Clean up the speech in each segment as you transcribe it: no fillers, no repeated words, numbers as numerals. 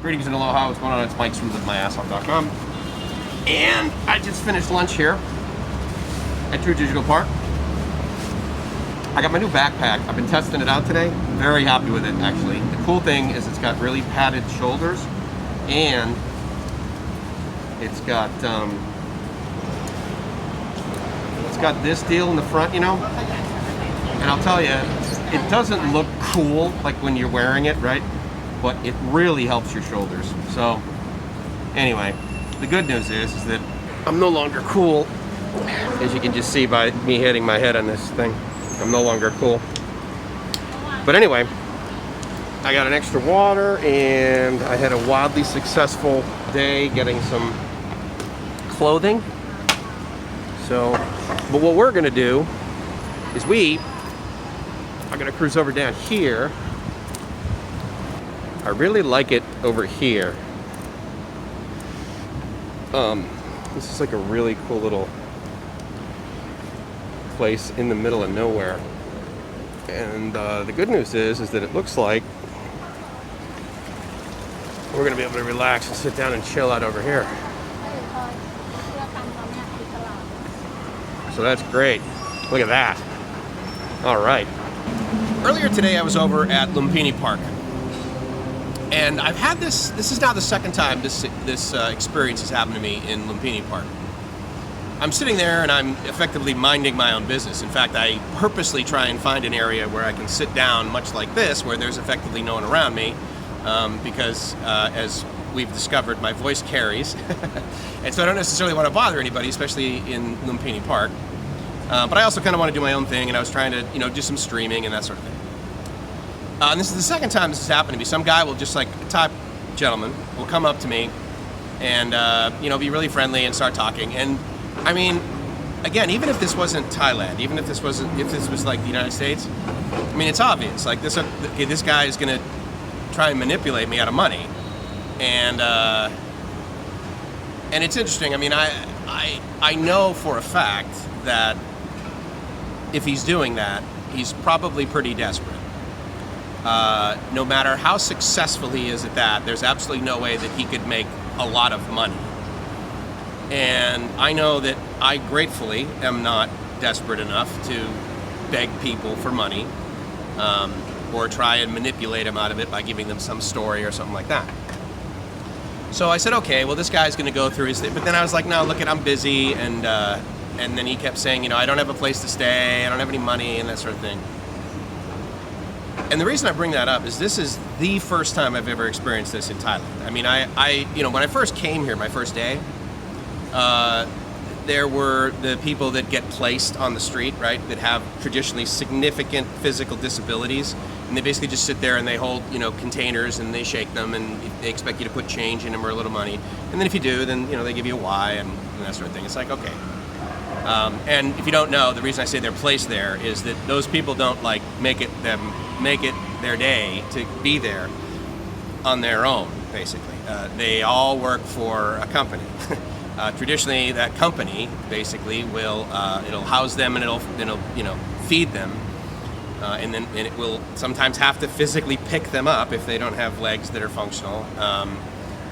Greetings and aloha, what's going on? It's Mike from MyAssOff.com. And I just finished lunch here at True Digital Park. I got my new backpack. I've been testing it out today. Very happy with it, actually. The cool thing is it's got really padded shoulders, and it's got this deal in the front, you know? And I'll tell you, it doesn't look cool like when you're wearing it, right? But it really helps your shoulders. So anyway, the good news is that I'm no longer cool, as you can just see by me hitting my head on this thing. I'm no longer cool. But anyway, I got an extra water, and I had a wildly successful day getting some clothing. So, but what we're gonna do is we are gonna cruise over down here. I really like it over here. This is like a really cool little place in the middle of nowhere. And the good news is that it looks like we're gonna be able to relax and sit down and chill out over here. So that's great. Look at that. All right. Earlier today I was over at Lumpini Park. And I've had this is now the second time this experience has happened to me in Lumpini Park. I'm sitting there and I'm effectively minding my own business. In fact, I purposely try and find an area where I can sit down, much like this, where there's effectively no one around me, because as we've discovered, my voice carries. And so I don't necessarily want to bother anybody, especially in Lumpini Park. But I also kind of want to do my own thing, and I was trying to, do some streaming and that sort of thing. And this is the second time this has happened to me. Some guy will just, like a top gentleman, will come up to me and, be really friendly and start talking. And I mean, again, even if this wasn't Thailand, even if this was like the United States, I mean, it's obvious. Like this guy is going to try and manipulate me out of money. And it's interesting. I mean, I know for a fact that if he's doing that, he's probably pretty desperate. No matter how successful he is at that, there's absolutely no way that he could make a lot of money. And I know that I gratefully am not desperate enough to beg people for money, or try and manipulate them out of it by giving them some story or something like that. So I said, okay, well, this guy's going to go through his thing. But then I was like, no, look, I'm busy. And then he kept saying, I don't have a place to stay, I don't have any money, and that sort of thing. And the reason I bring that up is this is the first time I've ever experienced this in Thailand. I mean, I when I first came here, my first day, there were the people that get placed on the street, right, that have traditionally significant physical disabilities, and they basically just sit there and they hold, containers, and they shake them, and they expect you to put change in them or a little money. And then if you do, then, they give you a Y and that sort of thing. It's like, okay. And if you don't know, the reason I say they're placed there is that those people don't like make it their day to be there on their own, basically. They all work for a company. Traditionally, that company basically will it'll house them, and it'll feed them, and it will sometimes have to physically pick them up if they don't have legs that are functional,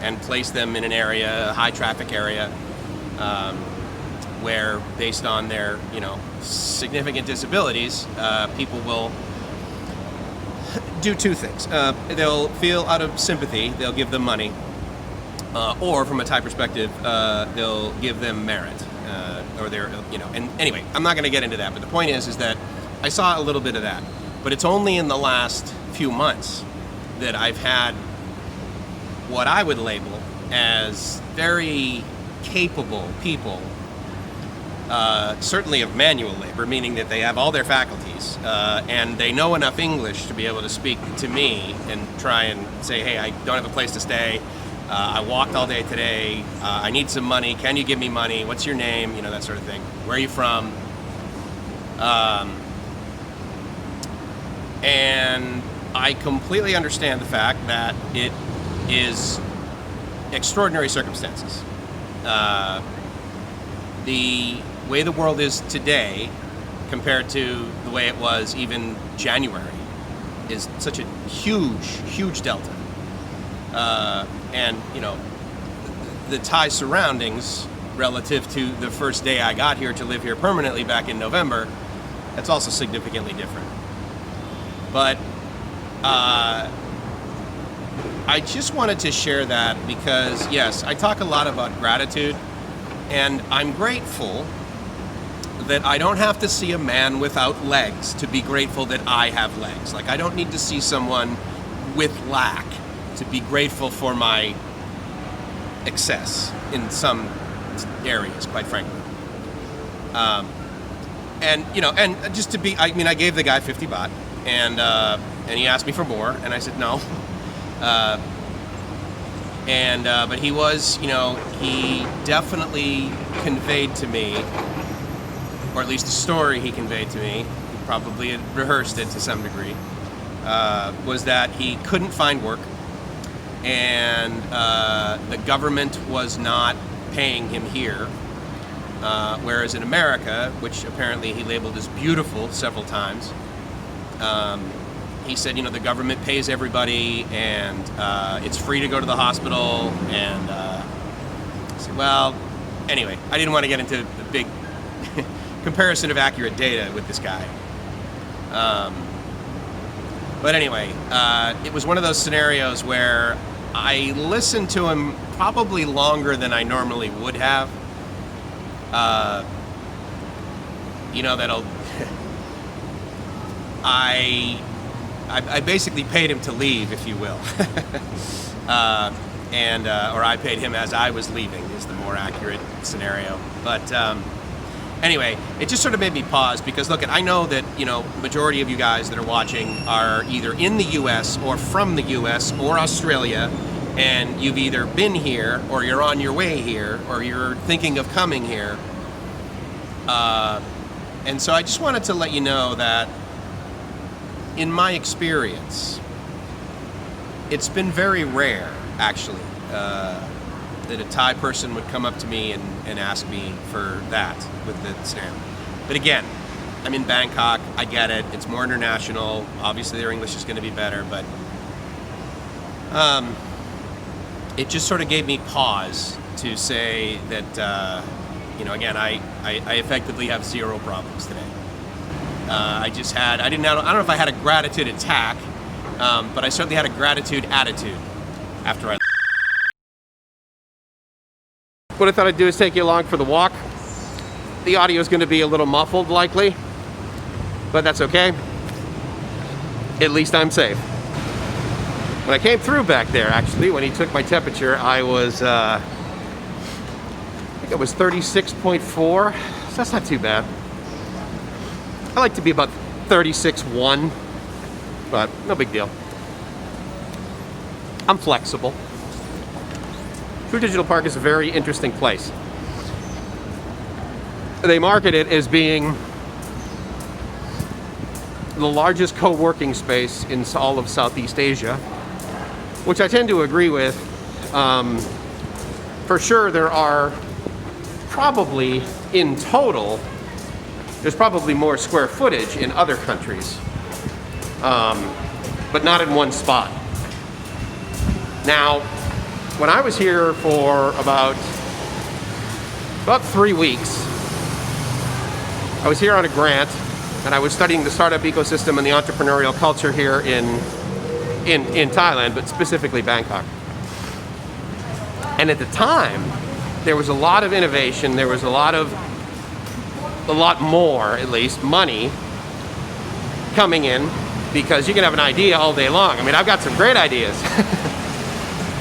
and place them in an area, a high traffic area, where based on their significant disabilities, people will do two things. They'll feel out of sympathy, they'll give them money, or from a Thai perspective, they'll give them merit, or they're, and anyway, I'm not going to get into that, but the point is that I saw a little bit of that, but it's only in the last few months that I've had what I would label as very capable people, certainly of manual labor, meaning that they have all their faculties, and they know enough English to be able to speak to me and try and say, hey, I don't have a place to stay, I walked all day today, I need some money, can you give me money, what's your name, that sort of thing, where are you from, and I completely understand the fact that it is extraordinary circumstances. The way the world is today compared to the way it was even January is such a huge delta. and the Thai surroundings relative to the first day I got here to live here permanently back in November, that's also significantly different. But I just wanted to share that because, yes, I talk a lot about gratitude, and I'm grateful that I don't have to see a man without legs to be grateful that I have legs. Like, I don't need to see someone with lack to be grateful for my excess in some areas, quite frankly. And just to be, I gave the guy 50 baht, and he asked me for more, and I said no. But he was, he definitely conveyed to me, or at least the story he conveyed to me, he probably had rehearsed it to some degree, was that he couldn't find work, and the government was not paying him here, whereas in America, which apparently he labeled as beautiful several times, he said, the government pays everybody, and it's free to go to the hospital, and I said, well, anyway, I didn't want to get into a big comparison of accurate data with this guy. But anyway, it was one of those scenarios where I listened to him probably longer than I normally would have. That'll... I basically paid him to leave, if you will. Or I paid him as I was leaving is the more accurate scenario. But anyway, it just sort of made me pause because, look, I know that, majority of you guys that are watching are either in the US or from the US or Australia, and you've either been here or you're on your way here or you're thinking of coming here. And so I just wanted to let you know that in my experience, it's been very rare, actually, that a Thai person would come up to me and ask me for that with the stamp. But again, I'm in Bangkok, I get it, it's more international, obviously their English is going to be better, but it just sort of gave me pause to say that, again, I effectively have zero problems today. I don't know if I had a gratitude attack, but I certainly had a gratitude attitude after I... What I thought I'd do is take you along for the walk. The audio is going to be a little muffled, likely, but that's okay. At least I'm safe. When I came through back there, actually, when he took my temperature, I was, I think it was 36.4, so that's not too bad. I like to be about 36.1, but no big deal. I'm flexible. True Digital Park is a very interesting place. They market it as being the largest co-working space in all of Southeast Asia, which I tend to agree with. For sure, there are probably, in total, there's probably more square footage in other countries, but not in one spot. Now, when I was here for about 3 weeks, I was here on a grant, and I was studying the startup ecosystem and the entrepreneurial culture here in Thailand, but specifically Bangkok. And at the time, there was a lot of innovation, there was a lot more, at least, money coming in, because you can have an idea all day long. I mean, I've got some great ideas.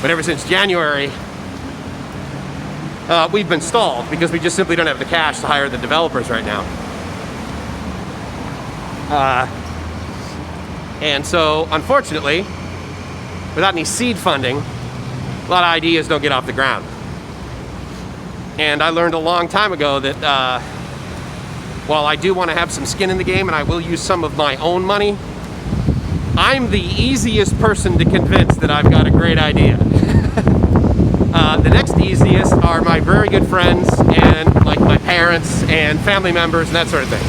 But ever since January, we've been stalled because we just simply don't have the cash to hire the developers right now. And so, unfortunately, without any seed funding, a lot of ideas don't get off the ground. And I learned a long time ago that while I do want to have some skin in the game and I will use some of my own money, I'm the easiest person to convince that I've got a great idea. The next easiest are my very good friends and like my parents and family members and that sort of thing.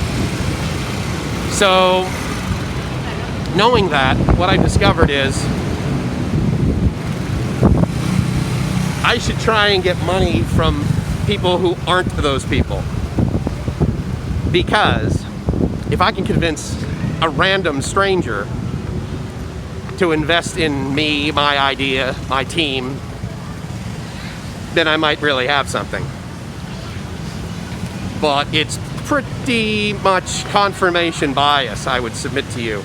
So, knowing that, what I discovered is I should try and get money from people who aren't those people. Because if I can convince a random stranger to invest in me, my idea, my team, then I might really have something. But it's pretty much confirmation bias, I would submit to you.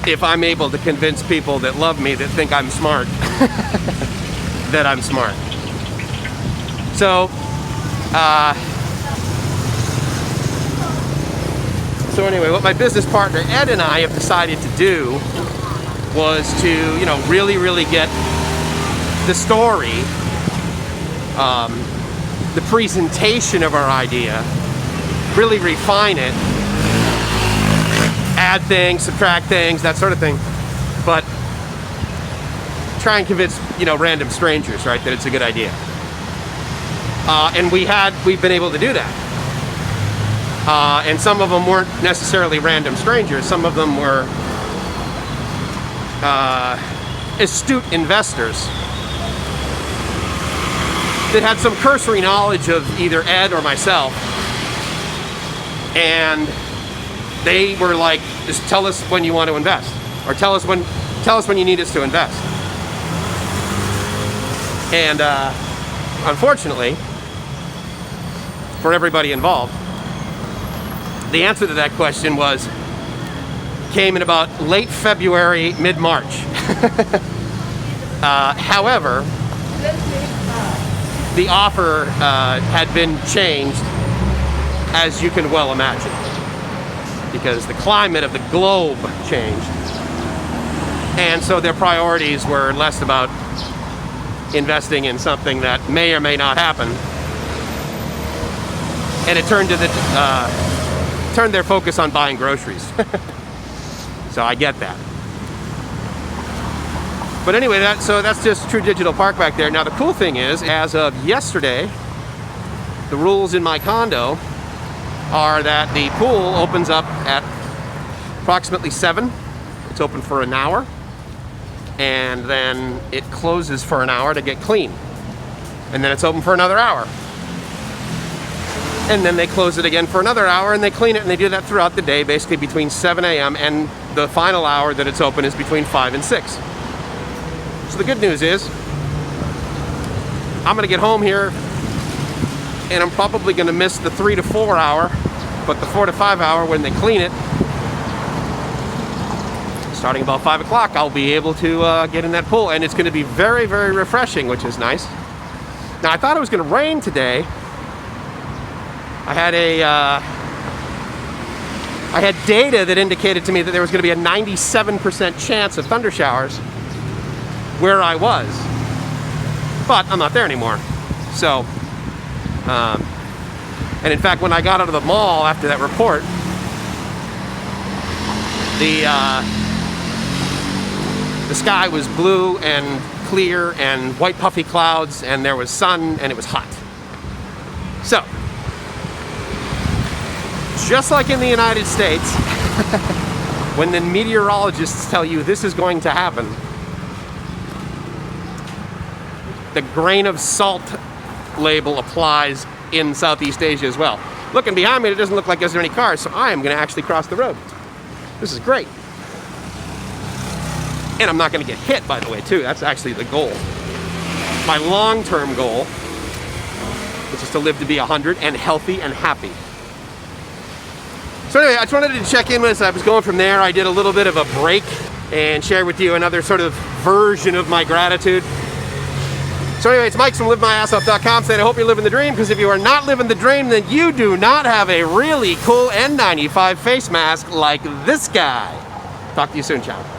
If I'm able to convince people that love me, that think I'm smart, that I'm smart. So anyway, what my business partner Ed and I have decided to do was to, really get the story, the presentation of our idea, really refine it, add things, subtract things, that sort of thing, but try and convince, random strangers, right, that it's a good idea. And we've been able to do that. And some of them weren't necessarily random strangers. Some of them were astute investors that had some cursory knowledge of either Ed or myself. And they were like, just tell us when you want to invest, or tell us when you need us to invest. And unfortunately, for everybody involved, the answer to that question came in about late February, mid-March. However, the offer had been changed, as you can well imagine, because the climate of the globe changed. And so their priorities were less about investing in something that may or may not happen. And it turned their focus on buying groceries. So I get that. But anyway, that's just True Digital Park back there. Now the cool thing is, as of yesterday, the rules in my condo are that the pool opens up at approximately 7. It's open for an hour, and then it closes for an hour to get clean, and then it's open for another hour, and then they close it again for another hour, and they clean it, and they do that throughout the day, basically between 7 a.m. and the final hour that it's open is between 5 and 6. So the good news is, I'm gonna get home here, and I'm probably gonna miss the 3 to 4 hour, but the 4 to 5 hour when they clean it, starting about 5 o'clock, I'll be able to get in that pool, and it's gonna be very, very refreshing, which is nice. Now, I thought it was gonna rain today. I had data that indicated to me that there was gonna be a 97% chance of thunder showers where I was, but I'm not there anymore. So, and in fact, when I got out of the mall after that report, the sky was blue and clear and white puffy clouds, and there was sun, and it was hot. So, just like in the United States, when the meteorologists tell you this is going to happen, the grain of salt label applies in Southeast Asia as well. Looking behind me, it doesn't look like there's any cars, so I am going to actually cross the road. This is great. And I'm not going to get hit, by the way, too. That's actually the goal. My long-term goal, which is to live to be 100 and healthy and happy. So anyway, I just wanted to check in as I was going from there. I did a little bit of a break and share with you another sort of version of my gratitude. So anyway, it's Mike from LiveMyAssOff.com saying I hope you're living the dream, because if you are not living the dream, then you do not have a really cool N95 face mask like this guy. Talk to you soon, ciao.